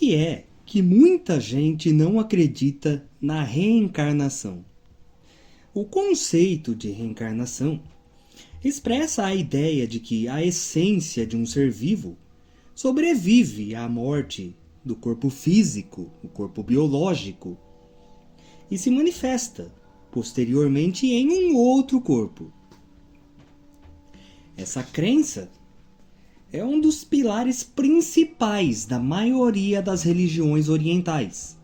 que é que muita gente não acredita na reencarnação? O conceito de reencarnação expressa a ideia de que a essência de um ser vivo sobrevive à morte do corpo físico, o corpo biológico, e se manifesta posteriormente em um outro corpo. Essa crença é um dos pilares principais da maioria das religiões orientais,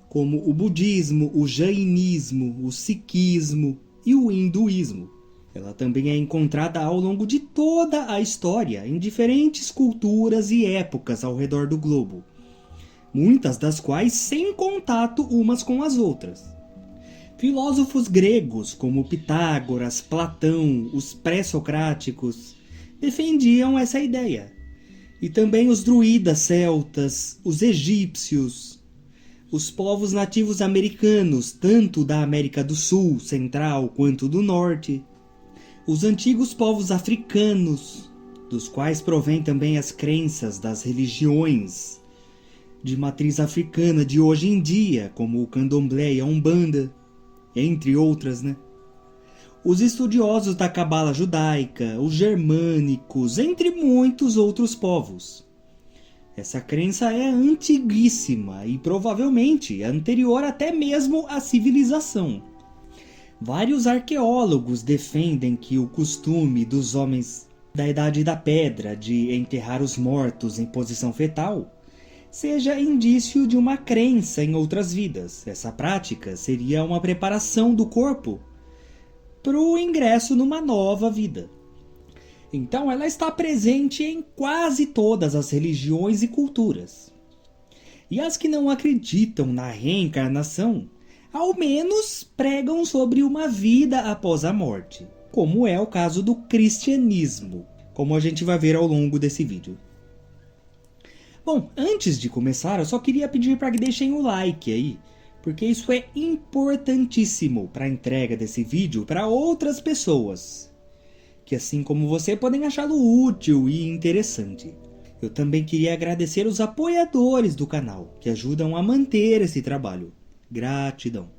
como o budismo, o jainismo, o sikhismo e o hinduísmo. Ela também é encontrada ao longo de toda a história em diferentes culturas e épocas ao redor do globo, muitas das quais sem contato umas com as outras. Filósofos gregos como Pitágoras, Platão, os pré-socráticos defendiam essa ideia. E também os druidas celtas, os egípcios, os povos nativos americanos, tanto da América do Sul, Central, quanto do Norte, os antigos povos africanos, dos quais provém também as crenças das religiões de matriz africana de hoje em dia, como o candomblé e a umbanda, entre outras, né? Os estudiosos da cabala judaica, os germânicos, entre muitos outros povos. Essa crença é antiguíssima e provavelmente anterior até mesmo à civilização. Vários arqueólogos defendem que o costume dos homens da Idade da Pedra de enterrar os mortos em posição fetal seja indício de uma crença em outras vidas. Essa prática seria uma preparação do corpo para o ingresso numa nova vida. Então ela está presente em quase todas as religiões e culturas. E as que não acreditam na reencarnação, ao menos pregam sobre uma vida após a morte, como é o caso do cristianismo, como a gente vai ver ao longo desse vídeo. Bom, antes de começar, eu só queria pedir para que deixem o like aí, porque isso é importantíssimo para a entrega desse vídeo para outras pessoas, que assim como você podem achá-lo útil e interessante. Eu também queria agradecer os apoiadores do canal, que ajudam a manter esse trabalho. Gratidão.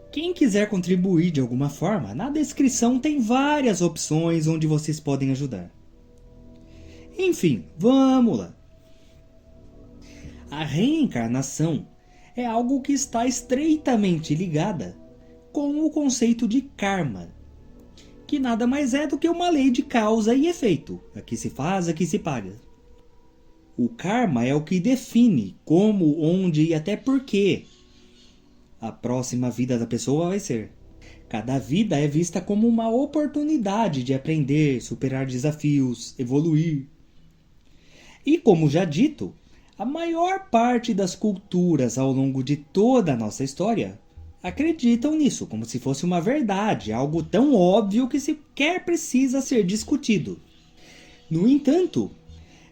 Quem quiser contribuir de alguma forma, na descrição tem várias opções onde vocês podem ajudar. Enfim, vamos lá. A reencarnação é algo que está estreitamente ligada com o conceito de karma, que nada mais é do que uma lei de causa e efeito. Aqui se faz, aqui se paga. O karma é o que define como, onde e até por que a próxima vida da pessoa vai ser. Cada vida é vista como uma oportunidade de aprender, superar desafios, evoluir. E como já dito, a maior parte das culturas ao longo de toda a nossa história acreditam nisso, como se fosse uma verdade, algo tão óbvio que sequer precisa ser discutido. No entanto,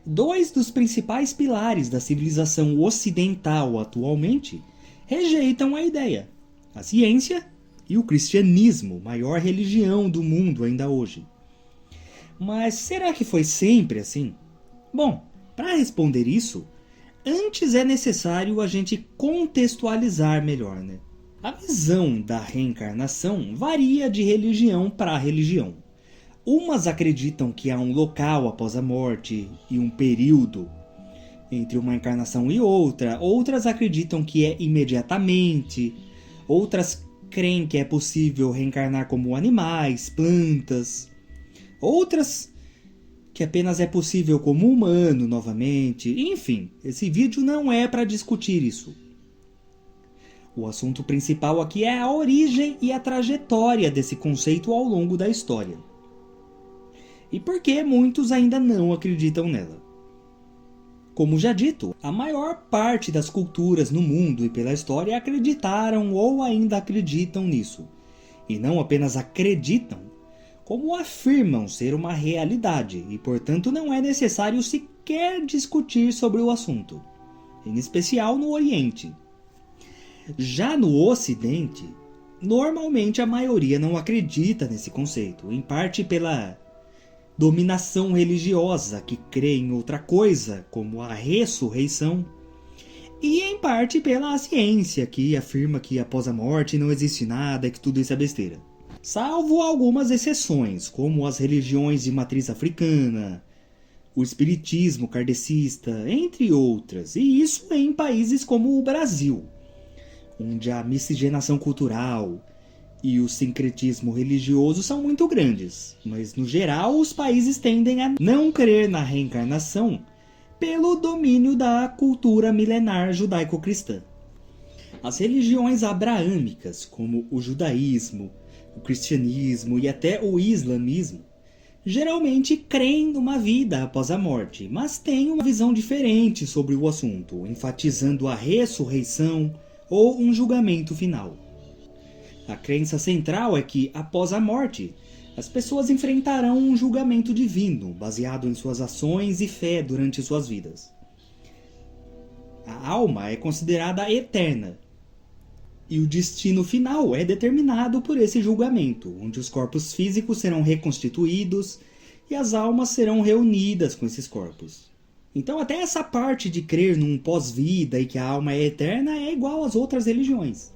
dois dos principais pilares da civilização ocidental atualmente rejeitam a ideia: a ciência e o cristianismo, maior religião do mundo ainda hoje. Mas será que foi sempre assim? Bom, para responder isso, antes é necessário a gente contextualizar melhor, né? A visão da reencarnação varia de religião para religião. Umas acreditam que há um local após a morte e um período entre uma encarnação e outra. Outras acreditam que é imediatamente. Outras creem que é possível reencarnar como animais, plantas. Outras que apenas é possível como humano novamente. Enfim, esse vídeo não é para discutir isso. O assunto principal aqui é a origem e a trajetória desse conceito ao longo da história. E por que muitos ainda não acreditam nela? Como já dito, a maior parte das culturas no mundo e pela história acreditaram ou ainda acreditam nisso. E não apenas acreditam, como afirmam ser uma realidade, e portanto não é necessário sequer discutir sobre o assunto, em especial no Oriente. Já no Ocidente, normalmente a maioria não acredita nesse conceito, em parte pela dominação religiosa que crê em outra coisa, como a ressurreição, e em parte pela ciência, que afirma que após a morte não existe nada e que tudo isso é besteira. Salvo algumas exceções, como as religiões de matriz africana, o espiritismo kardecista, entre outras, e isso em países como o Brasil, onde a miscigenação cultural e o sincretismo religioso são muito grandes, mas no geral os países tendem a não crer na reencarnação pelo domínio da cultura milenar judaico-cristã. As religiões abraâmicas, como o judaísmo, o cristianismo e até o islamismo, geralmente creem numa vida após a morte, mas têm uma visão diferente sobre o assunto, enfatizando a ressurreição ou um julgamento final. A crença central é que, após a morte, as pessoas enfrentarão um julgamento divino, baseado em suas ações e fé durante suas vidas. A alma é considerada eterna, e o destino final é determinado por esse julgamento, onde os corpos físicos serão reconstituídos e as almas serão reunidas com esses corpos. Então até essa parte de crer num pós-vida e que a alma é eterna é igual às outras religiões.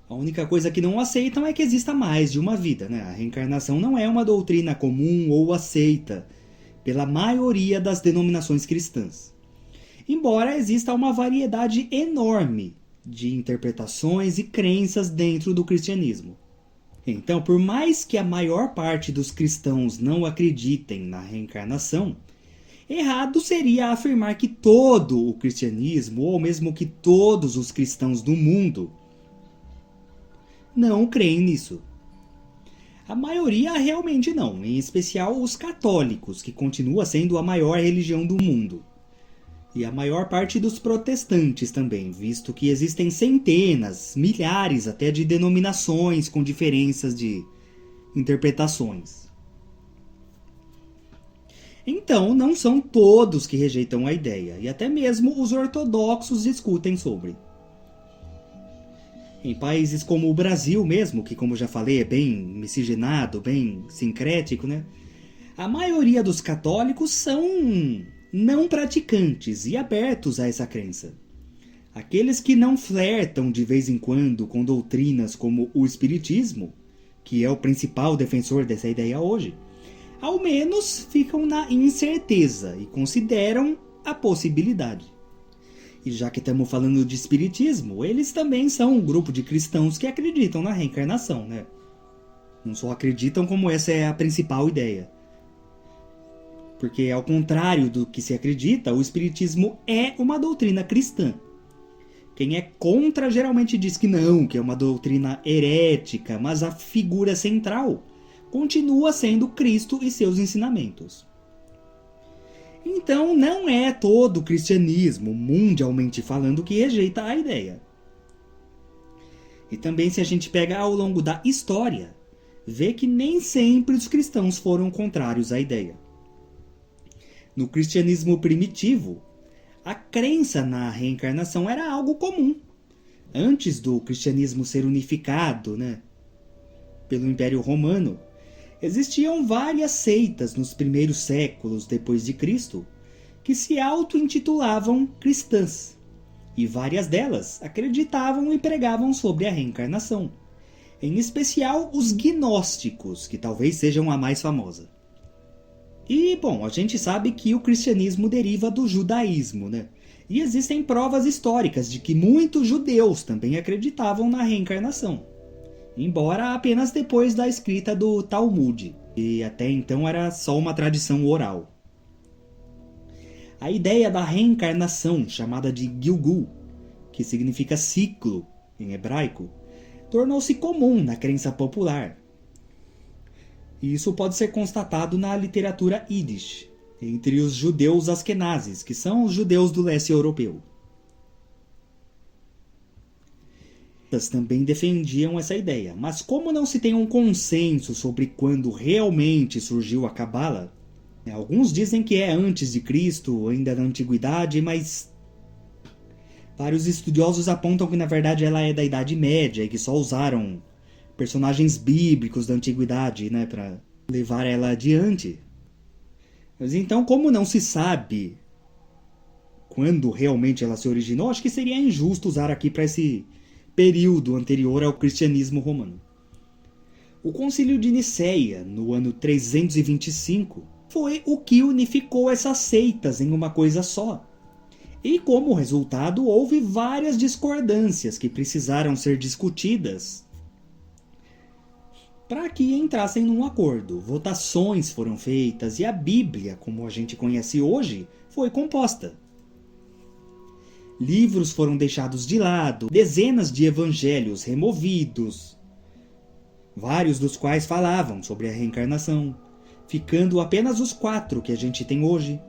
A única coisa que não aceitam é que exista mais de uma vida, né? A reencarnação não é uma doutrina comum ou aceita pela maioria das denominações cristãs. Embora exista uma variedade enorme de interpretações e crenças dentro do cristianismo. Então, por mais que a maior parte dos cristãos não acreditem na reencarnação, errado seria afirmar que todo o cristianismo, ou mesmo que todos os cristãos do mundo, não creem nisso. A maioria realmente não, em especial os católicos, que continua sendo a maior religião do mundo. E a maior parte dos protestantes também, visto que existem centenas, milhares até de denominações com diferenças de interpretações. Então, não são todos que rejeitam a ideia, e até mesmo os ortodoxos discutem sobre. Em países como o Brasil mesmo, que como já falei é bem miscigenado, bem sincrético, né? A maioria dos católicos são não praticantes e abertos a essa crença. Aqueles que não flertam de vez em quando com doutrinas como o espiritismo, que é o principal defensor dessa ideia hoje, ao menos ficam na incerteza e consideram a possibilidade. E já que estamos falando de espiritismo, eles também são um grupo de cristãos que acreditam na reencarnação, né? Não só acreditam como essa é a principal ideia. Porque, ao contrário do que se acredita, o espiritismo é uma doutrina cristã. Quem é contra geralmente diz que não, que é uma doutrina herética, mas a figura central continua sendo Cristo e seus ensinamentos. Então, não é todo o cristianismo, mundialmente falando, que rejeita a ideia. E também, se a gente pega ao longo da história, vê que nem sempre os cristãos foram contrários à ideia. No cristianismo primitivo, a crença na reencarnação era algo comum. Antes do cristianismo ser unificado, pelo Império Romano, existiam várias seitas nos primeiros séculos depois de Cristo que se auto-intitulavam cristãs, e várias delas acreditavam e pregavam sobre a reencarnação, em especial os gnósticos, que talvez sejam a mais famosa. E, bom, a gente sabe que o cristianismo deriva do judaísmo, E existem provas históricas de que muitos judeus também acreditavam na reencarnação, embora apenas depois da escrita do Talmud, que até então era só uma tradição oral. A ideia da reencarnação, chamada de Gilgul, que significa ciclo em hebraico, tornou-se comum na crença popular. E isso pode ser constatado na literatura Yiddish, entre os judeus askenazes, que são os judeus do leste europeu. Elas também defendiam essa ideia, mas como não se tem um consenso sobre quando realmente surgiu a Cabala, alguns dizem que é antes de Cristo, ainda na Antiguidade, mas vários estudiosos apontam que na verdade ela é da Idade Média e que só usaram personagens bíblicos da Antiguidade, para levar ela adiante. Mas então, como não se sabe quando realmente ela se originou, acho que seria injusto usar aqui para esse período anterior ao cristianismo romano. O Concílio de Nicéia, no ano 325, foi o que unificou essas seitas em uma coisa só. E como resultado, houve várias discordâncias que precisaram ser discutidas para que entrassem num acordo. Votações foram feitas e a Bíblia, como a gente conhece hoje, foi composta. Livros foram deixados de lado, dezenas de evangelhos removidos, vários dos quais falavam sobre a reencarnação, ficando apenas os 4 que a gente tem hoje.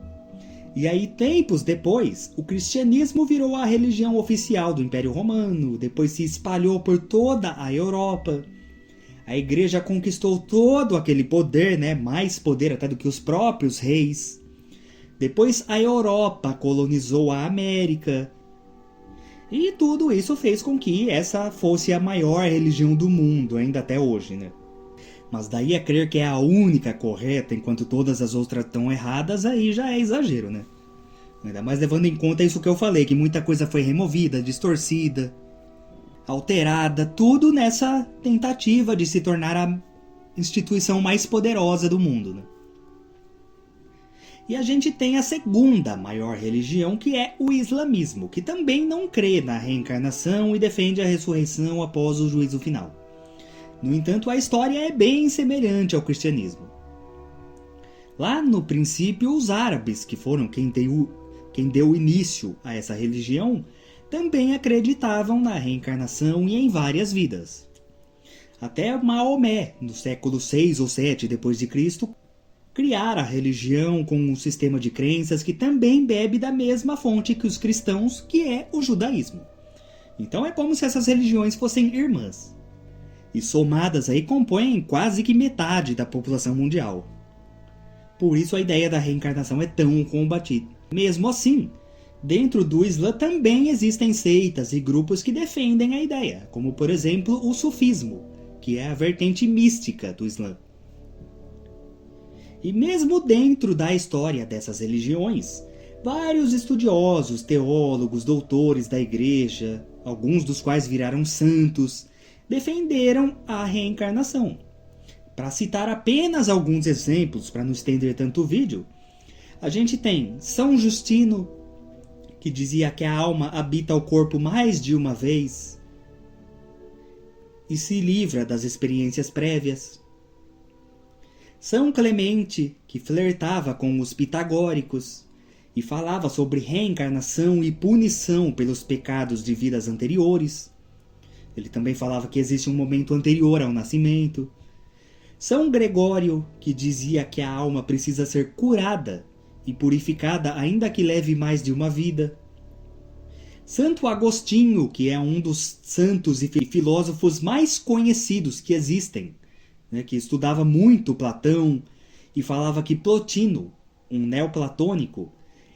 E aí, tempos depois, o cristianismo virou a religião oficial do Império Romano, depois se espalhou por toda a Europa. A igreja conquistou todo aquele poder, mais poder até do que os próprios reis. Depois a Europa colonizou a América. E tudo isso fez com que essa fosse a maior religião do mundo, ainda até hoje, Mas daí a crer que é a única correta, enquanto todas as outras estão erradas, aí já é exagero, Ainda mais levando em conta isso que eu falei, que muita coisa foi removida, distorcida, alterada, tudo nessa tentativa de se tornar a instituição mais poderosa do mundo, E a gente tem a segunda maior religião, que é o islamismo, que também não crê na reencarnação e defende a ressurreição após o juízo final. No entanto, a história é bem semelhante ao cristianismo. Lá no princípio, os árabes, que foram quem deu início a essa religião, também acreditavam na reencarnação e em várias vidas. Até Maomé, no século 6 ou 7 d.C., criara a religião com um sistema de crenças que também bebe da mesma fonte que os cristãos, que é o judaísmo. Então é como se essas religiões fossem irmãs. E somadas aí compõem quase que metade da população mundial. Por isso a ideia da reencarnação é tão combatida. Mesmo assim, dentro do Islã também existem seitas e grupos que defendem a ideia, como por exemplo o sufismo, que é a vertente mística do Islã. E mesmo dentro da história dessas religiões, vários estudiosos, teólogos, doutores da igreja, alguns dos quais viraram santos, defenderam a reencarnação. Para citar apenas alguns exemplos, para não estender tanto o vídeo, a gente tem São Justino, que dizia que a alma habita o corpo mais de uma vez e se livra das experiências prévias. São Clemente, que flertava com os pitagóricos e falava sobre reencarnação e punição pelos pecados de vidas anteriores. Ele também falava que existe um momento anterior ao nascimento. São Gregório, que dizia que a alma precisa ser curada e purificada ainda que leve mais de uma vida. Santo Agostinho, que é um dos santos e filósofos mais conhecidos que existem, que estudava muito Platão e falava que Plotino, um neoplatônico,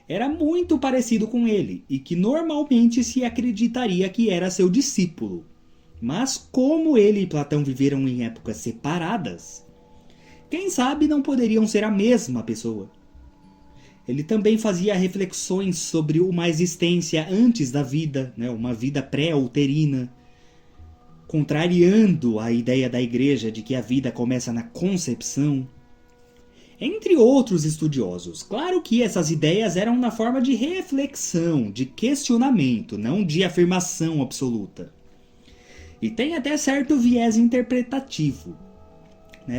era muito parecido com ele e que normalmente se acreditaria que era seu discípulo. Mas como ele e Platão viveram em épocas separadas, quem sabe não poderiam ser a mesma pessoa. Ele também fazia reflexões sobre uma existência antes da vida, uma vida pré-uterina, contrariando a ideia da igreja de que a vida começa na concepção. Entre outros estudiosos. Claro que essas ideias eram na forma de reflexão, de questionamento, não de afirmação absoluta. E tem até certo viés interpretativo,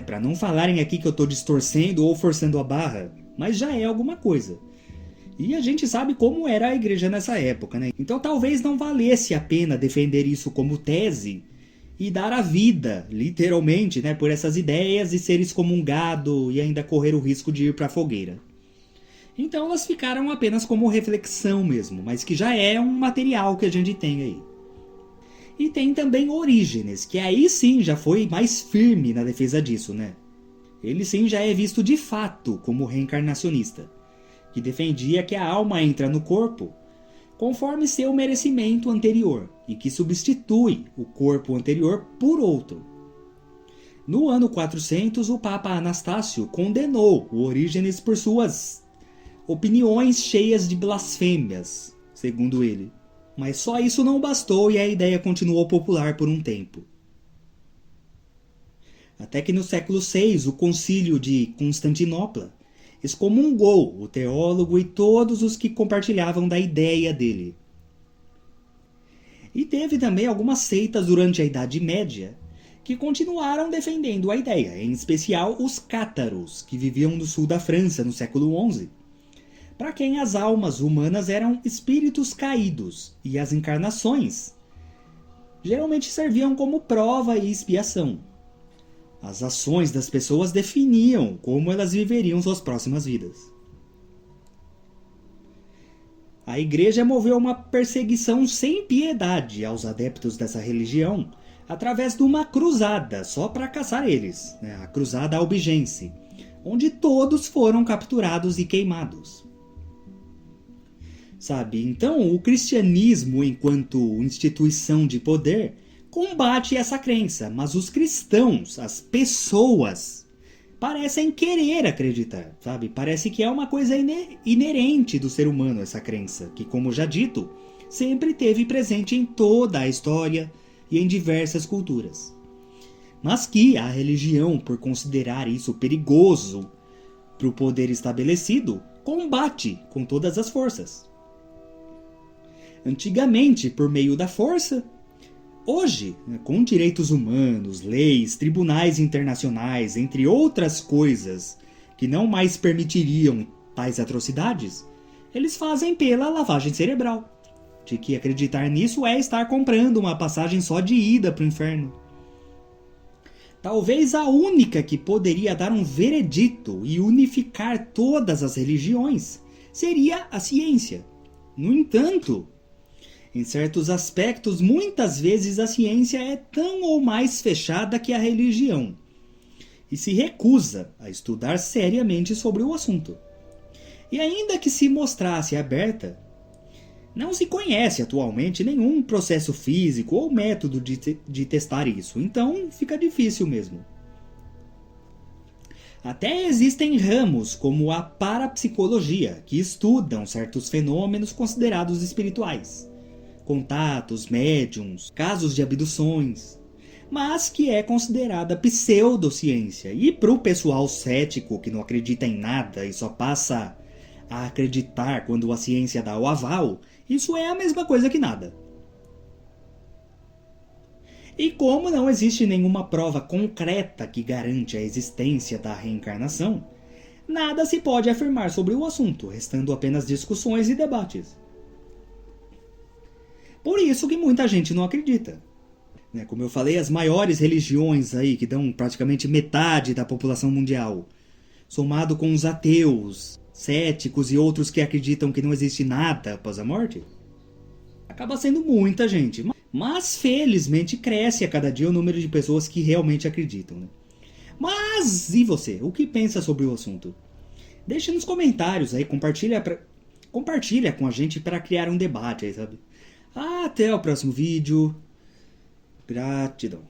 para não falarem aqui que eu estou distorcendo ou forçando a barra, mas já é alguma coisa. E a gente sabe como era a igreja nessa época, Então talvez não valesse a pena defender isso como tese e dar a vida, literalmente, por essas ideias e ser excomungado e ainda correr o risco de ir para a fogueira. Então elas ficaram apenas como reflexão mesmo, mas que já é um material que a gente tem aí. E tem também Orígenes, que aí sim já foi mais firme na defesa disso, Ele sim já é visto de fato como reencarnacionista, que defendia que a alma entra no corpo conforme seu merecimento anterior e que substitui o corpo anterior por outro. No ano 400, o Papa Anastácio condenou o Orígenes por suas opiniões cheias de blasfêmias, segundo ele. Mas só isso não bastou e a ideia continuou popular por um tempo. Até que no século VI, o Concílio de Constantinopla excomungou o teólogo e todos os que compartilhavam da ideia dele. E teve também algumas seitas durante a Idade Média que continuaram defendendo a ideia, em especial os cátaros, que viviam no sul da França no século XI, para quem as almas humanas eram espíritos caídos e as encarnações geralmente serviam como prova e expiação. As ações das pessoas definiam como elas viveriam suas próximas vidas. A igreja moveu uma perseguição sem piedade aos adeptos dessa religião através de uma cruzada só para caçar eles, a Cruzada Albigense, onde todos foram capturados e queimados. Sabe, então o cristianismo, enquanto instituição de poder, combate essa crença, mas os cristãos, as pessoas, parecem querer acreditar, sabe? Parece que é uma coisa inerente do ser humano essa crença, que, como já dito, sempre esteve presente em toda a história e em diversas culturas. Mas que a religião, por considerar isso perigoso para o poder estabelecido, combate com todas as forças. Antigamente, por meio da força. Hoje, com direitos humanos, leis, tribunais internacionais, entre outras coisas que não mais permitiriam tais atrocidades, eles fazem pela lavagem cerebral, de que acreditar nisso é estar comprando uma passagem só de ida para o inferno. Talvez a única que poderia dar um veredito e unificar todas as religiões seria a ciência. No entanto, em certos aspectos, muitas vezes a ciência é tão ou mais fechada que a religião e se recusa a estudar seriamente sobre o assunto. E ainda que se mostrasse aberta, não se conhece atualmente nenhum processo físico ou método de testar isso, então fica difícil mesmo. Até existem ramos como a parapsicologia, que estudam certos fenômenos considerados espirituais. Contatos, médiums, casos de abduções, mas que é considerada pseudociência. E para o pessoal cético que não acredita em nada e só passa a acreditar quando a ciência dá o aval, isso é a mesma coisa que nada. E como não existe nenhuma prova concreta que garante a existência da reencarnação, nada se pode afirmar sobre o assunto, restando apenas discussões e debates. Por isso que muita gente não acredita. Como eu falei, as maiores religiões aí, que dão praticamente metade da população mundial, somado com os ateus, céticos e outros que acreditam que não existe nada após a morte, acaba sendo muita gente. Mas felizmente cresce a cada dia o número de pessoas que realmente acreditam. Mas e você? O que pensa sobre o assunto? Deixa nos comentários aí, compartilha com a gente para criar um debate aí, sabe? Até o próximo vídeo. Gratidão.